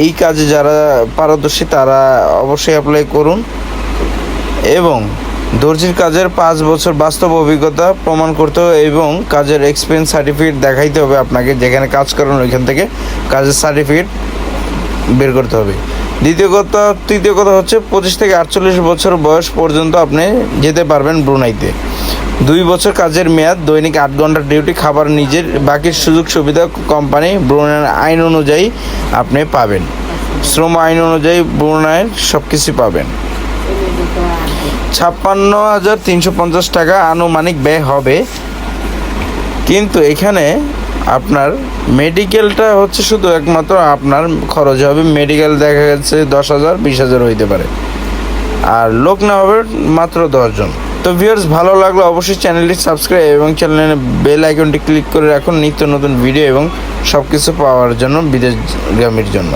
এই কাজে যারা পারদর্শী তারা অবশ্যই অ্যাপ্লাই করুন। এবং দর্জির কাজের 5 বছর বাস্তব অভিজ্ঞতা প্রমাণ করতে হবে এবং কাজের এক্সপিরিয়েন্স সার্টিফিকেট দেখাইতে হবে আপনাকে। যেখানে কাজ করেন ওইখান থেকে কাজের সার্টিফিকেট বের করতে হবে। তৃতীয় কথা হচ্ছে 25 থেকে 48 বছর বয়স পর্যন্ত আপনি যেতে পারবেন ব্রুনাইতে। 2 বছর কাজের মেয়াদ, দৈনিক 8 ঘন্টার ডিউটি, খাবার নিজের, বাকি সুযোগ সুবিধা কোম্পানি ব্রুনাইয়ের আইন অনুযায়ী আপনি পাবেন। শ্রম আইন অনুযায়ী ব্রুনাইয়ের সব কিছু পাবেন। 56,350 টাকা আনুমানিক ব্যয় হবে, কিন্তু এখানে আপনার মেডিকেলটা হচ্ছে শুধু একমাত্র আপনার খরচ হবে। মেডিকেল দেখা গেছে 10,000 20,000 হইতে পারে, আর লোক না হবে মাত্র 10 জন। তো ভিউয়ার্স, ভালো লাগলো অবশ্যই চ্যানেলটি সাবস্ক্রাইব এবং চ্যানেলের বেল আইকনটি ক্লিক করে রাখুন নিত্য নতুন ভিডিও এবং সব কিছু পাওয়ার জন্য, বিদেশগামীর জন্য।